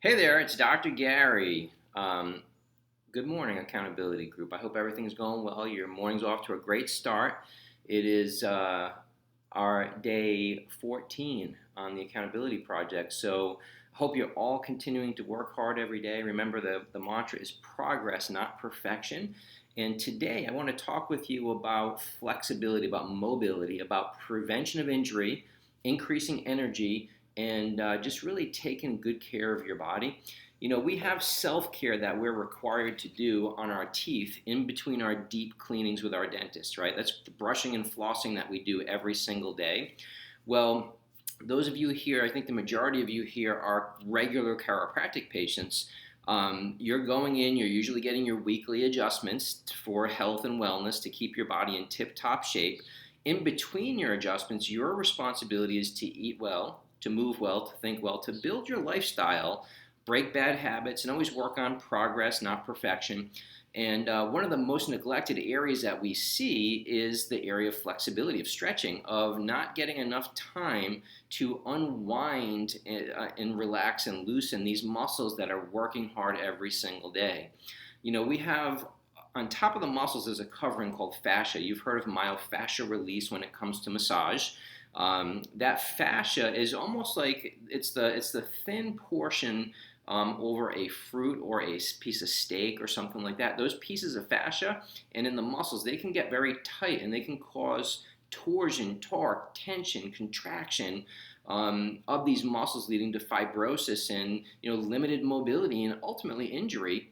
Hey there, it's Dr. Gary. Good morning, Accountability Group. I hope everything's going well. Your morning's off to a great start. It is our day 14 on the Accountability Project. So I hope you're all continuing to work hard every day. Remember, the mantra is progress, not perfection. And today I want to talk with you about flexibility, about mobility, about prevention of injury, increasing energy, and just really taking good care of your body. You know, we have self-care that we're required to do on our teeth in between our deep cleanings with our dentist, right? That's the brushing and flossing that we do every single day. Well, those of you here, I think the majority of you here are regular chiropractic patients. You're going in, you're usually getting your weekly adjustments for health and wellness to keep your body in tip-top shape. In between your adjustments, your responsibility is to eat well, to move well, to think well, to build your lifestyle, break bad habits, and always work on progress, not perfection. And one of the most neglected areas that we see is the area of flexibility, of stretching, of not getting enough time to unwind and relax and loosen these muscles that are working hard every single day. You know, we have on top of the muscles is a covering called fascia. You've heard of myofascial release when it comes to massage. That fascia is almost like it's the thin portion over a fruit or a piece of steak or something like that. Those pieces of fascia and in the muscles, they can get very tight and they can cause torsion, torque, tension, contraction of these muscles, leading to fibrosis and limited mobility and ultimately injury.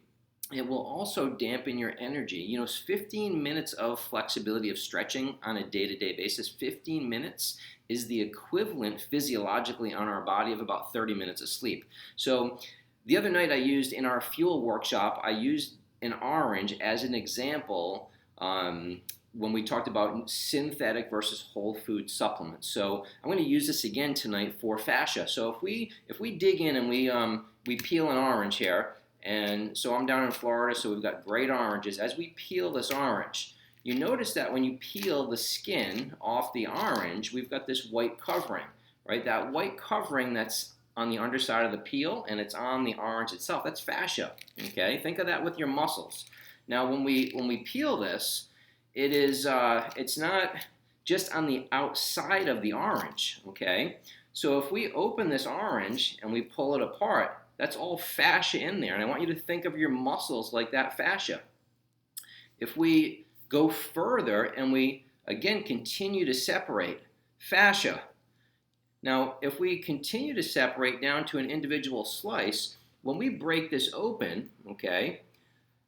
It will also dampen your energy. 15 minutes of flexibility of stretching on a day-to-day basis, 15 minutes is the equivalent physiologically on our body of about 30 minutes of sleep. So the other night in our fuel workshop, I used an orange as an example when we talked about synthetic versus whole food supplements. So I'm going to use this again tonight for fascia. So if we dig in and we peel an orange here, and so I'm down in Florida, so we've got great oranges. As we peel this orange, you notice that when you peel the skin off the orange, we've got this white covering, right? That white covering that's on the underside of the peel and it's on the orange itself, that's fascia, okay? Think of that with your muscles. Now, when we peel this, it's not just on the outside of the orange, okay? So if we open this orange and we pull it apart, that's all fascia in there, and I want you to think of your muscles like that fascia. If we go further and we, again, continue to separate fascia. Now, if we continue to separate down to an individual slice, when we break this open, okay,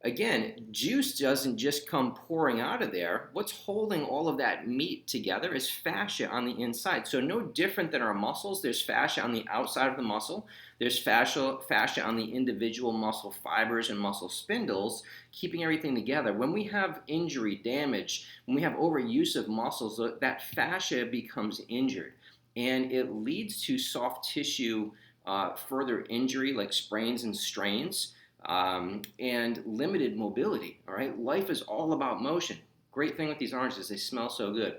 again, juice doesn't just come pouring out of there. What's holding all of that meat together is fascia on the inside. So no different than our muscles, there's fascia on the outside of the muscle. There's fascia on the individual muscle fibers and muscle spindles, keeping everything together. When we have injury, damage, when we have overuse of muscles, that fascia becomes injured. And it leads to soft tissue further injury like sprains and strains. And limited mobility, all right? Life is all about motion. Great thing with these oranges, they smell so good.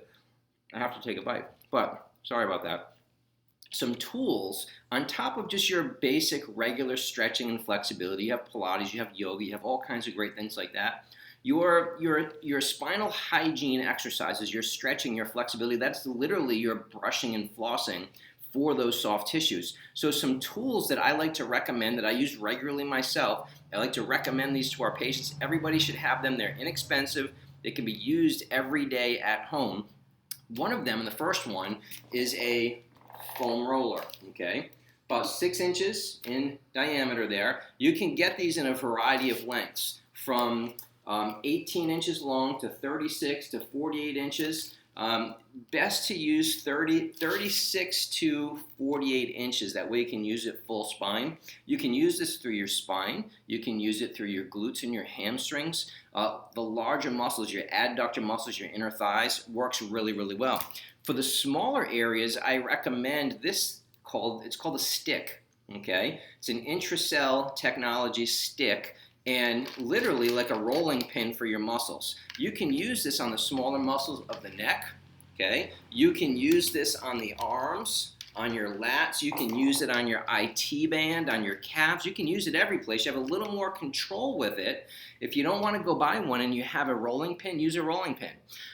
I have to take a bite, but sorry about that. Some tools on top of just your basic regular stretching and flexibility. You have Pilates, you have yoga, you have all kinds of great things like that. Your spinal hygiene exercises, your stretching, your flexibility, that's literally your brushing and flossing for those soft tissues. So some tools that I like to recommend that I use regularly myself, I like to recommend these to our patients. Everybody should have them. They're inexpensive. They can be used every day at home. One of them, and the first one, is a foam roller, okay? About 6 inches in diameter there. You can get these in a variety of lengths, from 18 inches long to 36 to 48 inches. Best to use 36 to 48 inches. That way you can use it full spine. You can use this through your spine. You can use it through your glutes and your hamstrings. The larger muscles, your adductor muscles, your inner thighs, works really, really well. For the smaller areas, I recommend this it's called a stick, okay? It's an intracell technology stick, and literally like a rolling pin for your muscles. You can use this on the smaller muscles of the neck, okay? You can use this on the arms, on your lats. You can use it on your IT band, on your calves. You can use it every place. You have a little more control with it. If you don't want to go buy one and you have a rolling pin, use a rolling pin.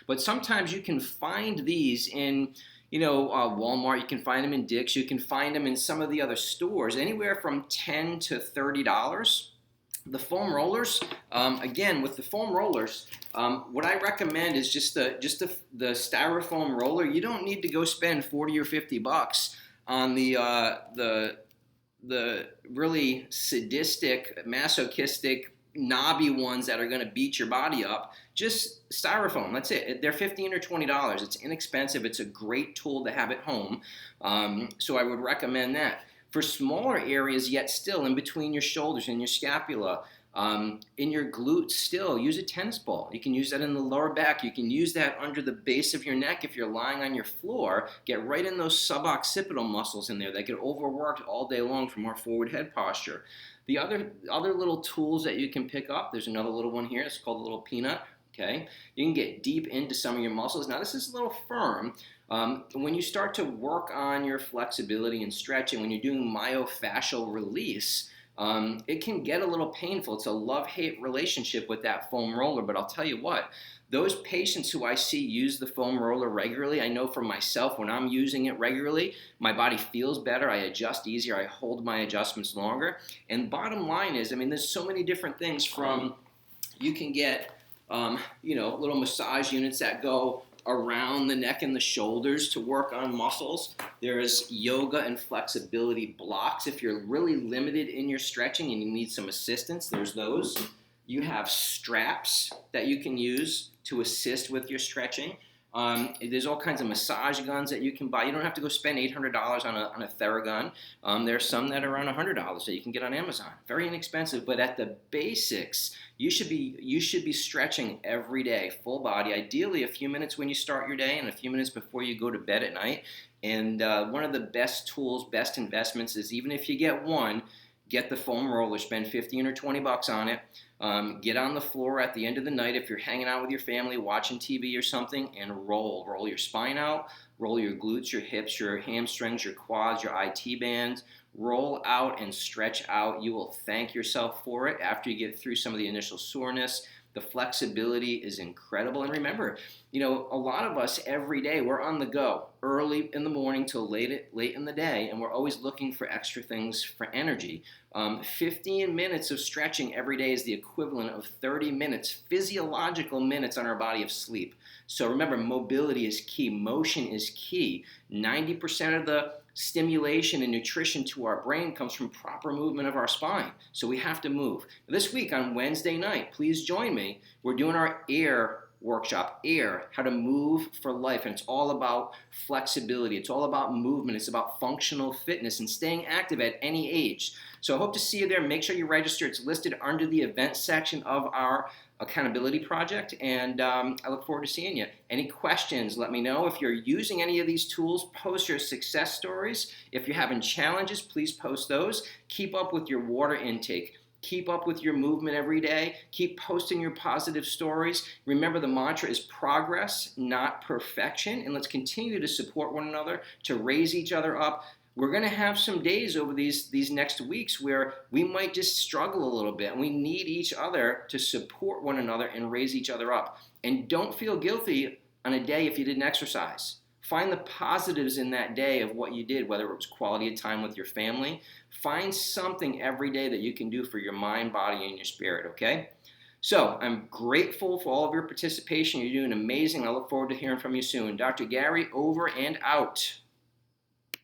But sometimes you can find these in Walmart. You can find them in Dick's. You can find them in some of the other stores, anywhere from $10 to $30. The foam rollers, again, with the foam rollers, what I recommend is just the styrofoam roller. You don't need to go spend 40 or 50 bucks on the really sadistic, masochistic, knobby ones that are going to beat your body up. Just styrofoam. That's it. They're $15 or $20. It's inexpensive. It's a great tool to have at home. So I would recommend that. For smaller areas, yet still in between your shoulders and your scapula, in your glutes, still use a tennis ball. You can use that in the lower back. You can use that under the base of your neck if you're lying on your floor. Get right in those suboccipital muscles in there that get overworked all day long from our forward head posture. The other little tools that you can pick up, there's another little one here. It's called a little peanut. Okay, you can get deep into some of your muscles. Now this is a little firm. When you start to work on your flexibility and stretching, when you're doing myofascial release, it can get a little painful. It's a love-hate relationship with that foam roller, but I'll tell you what, those patients who I see use the foam roller regularly, I know for myself, when I'm using it regularly, my body feels better, I adjust easier, I hold my adjustments longer, and bottom line is, there's so many different things from, you can get little massage units that go around the neck and the shoulders to work on muscles. There's yoga and flexibility blocks. If you're really limited in your stretching and you need some assistance, there's those. You have straps that you can use to assist with your stretching. There's all kinds of massage guns that you can buy. You don't have to go spend $800 on a Theragun. There's some that are around $100 that you can get on Amazon. Very inexpensive, but at the basics, you should be stretching every day, full body. Ideally, a few minutes when you start your day and a few minutes before you go to bed at night. And one of the best tools, best investments is, even if you get one, get the foam roller. Spend 15 or 20 bucks on it. Get on the floor at the end of the night if you're hanging out with your family, watching TV or something, and roll. Roll your spine out, roll your glutes, your hips, your hamstrings, your quads, your IT bands. Roll out and stretch out. You will thank yourself for it after you get through some of the initial soreness. The flexibility is incredible. And remember, a lot of us every day, we're on the go, early in the morning till late in the day, and we're always looking for extra things for energy. 15 minutes of stretching every day is the equivalent of 30 minutes, physiological minutes on our body of sleep. So remember, mobility is key. Motion is key. 90% of the stimulation and nutrition to our brain comes from proper movement of our spine. So we have to move. This week on Wednesday night, please join me. We're doing our AIR workshop, AIR, how to move for life. And it's all about flexibility. It's all about movement. It's about functional fitness and staying active at any age. So I hope to see you there. Make sure you register. It's listed under the events section of our accountability project, and I look forward to seeing you. Any questions, let me know. If you're using any of these tools, post your success stories. If you're having challenges, please post those. Keep up with your water intake. Keep up with your movement every day. Keep posting your positive stories. Remember, the mantra is progress, not perfection, and let's continue to support one another, to raise each other up. We're going to have some days over these next weeks where we might just struggle a little bit, and we need each other to support one another and raise each other up. And don't feel guilty on a day if you didn't exercise. Find the positives in that day of what you did, whether it was quality of time with your family. Find something every day that you can do for your mind, body, and your spirit, okay? So I'm grateful for all of your participation. You're doing amazing. I look forward to hearing from you soon. Dr. Gary, over and out.